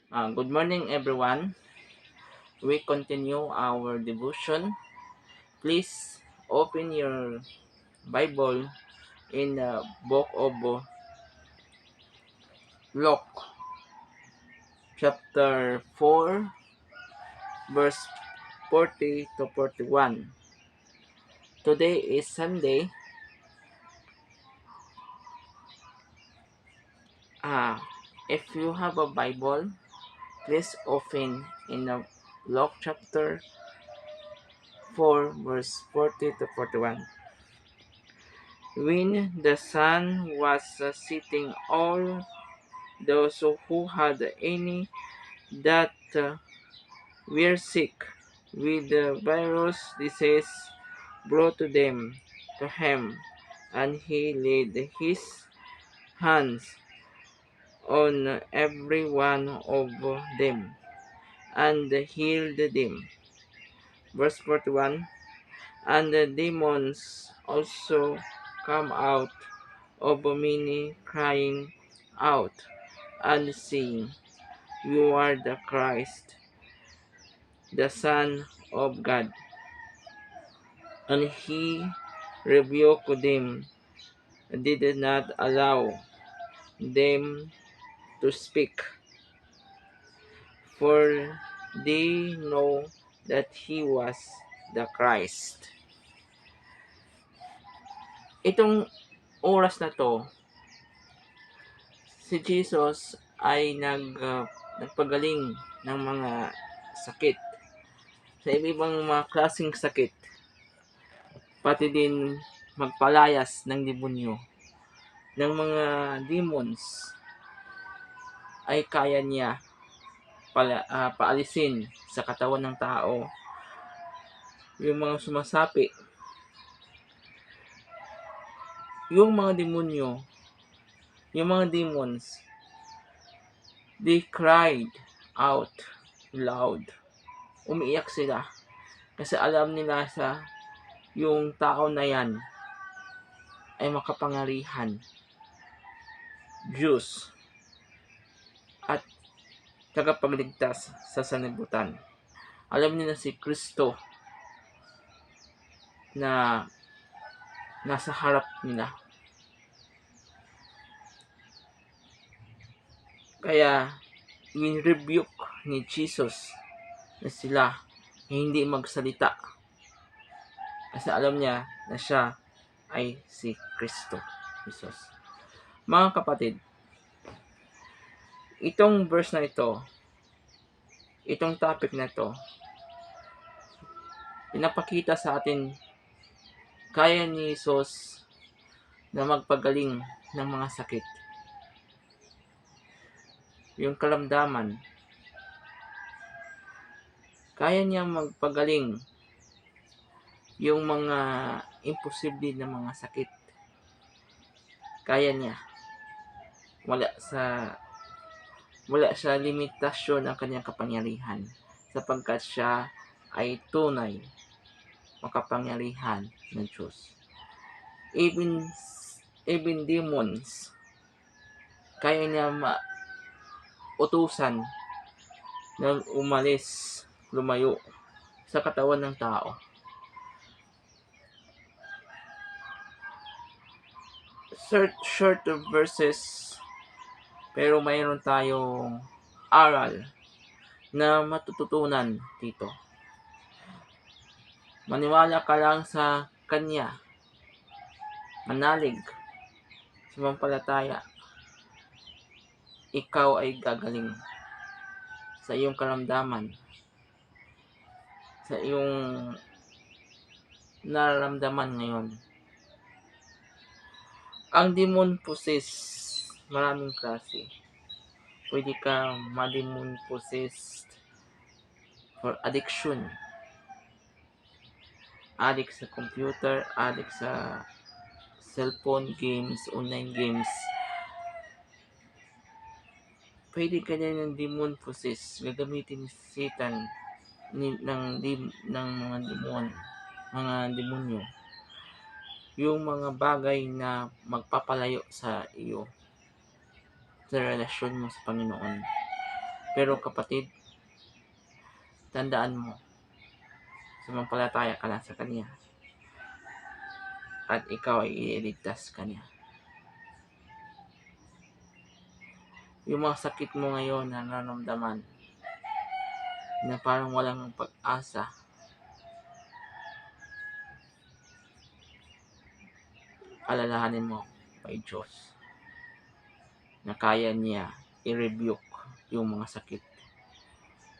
Good morning, everyone. We continue our devotion. Please open your Bible in the book of Luke, chapter 4, verse 40 to 41. Today is Sunday. Uh, if you have a Bible, please open in the Luke chapter 4, verse 40 to 41. When the sun was setting, all those who had any that were sick with the virus disease brought them to him, and he laid his hands on every one of them and healed them. Verse 41. And the demons also come out of many, crying out and saying, You are the Christ, the Son of God. And he rebuked them, did not allow them to speak, for they know that he was the Christ. Itong oras na to, si Jesus ay nagpagaling ng mga sakit, sa iba-ibang mga klaseng sakit, pati din magpalayas ng demonyo, ng mga demons ay kaya niya paalisin sa katawan ng tao. Yung mga sumasapi, yung mga demonyo, yung mga demons, they cried out loud. Umiiyak sila kasi alam nila sa yung tao na yan ay makapangyarihan, Diyos, at tagapagligtas sa sanlibutan. Alam nila si Kristo na nasa harap nila. Kaya in-rebuke ni Jesus na sila hindi magsalita kasi alam niya na siya ay si Kristo Jesus. Mga kapatid, itong verse na ito, itong topic na ito, pinapakita sa atin kaya ni Jesus na magpagaling ng mga sakit. Yung karamdaman, kaya niya magpagaling yung mga imposible na mga sakit. Kaya niya. Wala sa limitasyon ang kanyang kapangyarihan sapagkat siya ay tunay makapangyarihan ng Diyos. Even demons, kaya niya utusan na lumayo sa katawan ng tao. Short verses, pero mayroon tayong aral na matututunan dito. Maniwala ka lang sa Kanya, manalig, sumampalataya, ikaw ay gagaling sa iyong karamdaman, sa iyong nararamdaman ngayon. Ang demon possessed, maraming klase. Pwede ka ma-demon possessed for addiction. Addict sa computer, addict sa cellphone games, online games. Pwede ka din ng demon possessed, gagamitin ni Satan ng mga demonyo. Yung mga bagay na magpapalayo sa iyo, sa relasyon mo sa Panginoon. Pero kapatid, tandaan mo, sumampalataya ka lang sa Kanya at ikaw ay iligtas Kanya. Yung mga sakit mo ngayon na nararamdaman na parang walang pag-asa, alalahanin mo may Diyos na kaya niya i-rebuke yung mga sakit,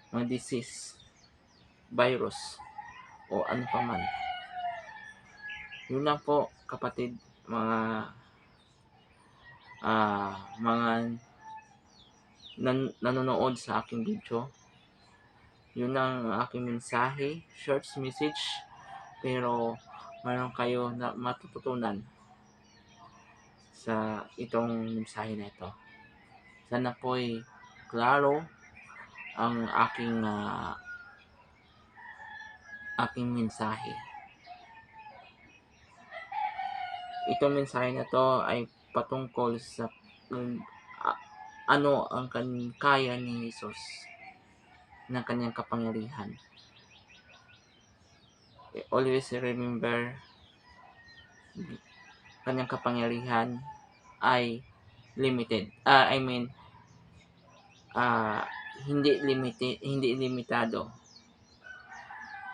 mga disease, virus, o ano pa man. Yun lang po kapatid, mga nanonood sa aking video. Yun ang aking mensahe, short message, pero mayroon kayo na matututunan sa itong mensahe na ito. Sana po'y klaro ang aking mensahe. Itong mensahe na to ay patungkol sa ano ang kaya ni Jesus ng kanyang kapangyarihan. Always remember, kanyang kapangyarihan ay limited. Hindi limitado.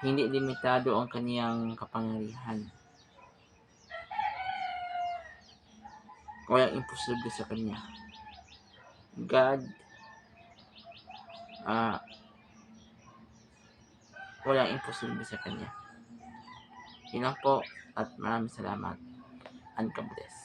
Hindi limitado ang kaniyang kapangyarihan. Walang imposible sa Kanya. God, walang imposible sa Kanya. Yun lang po, at maraming salamat. And God bless.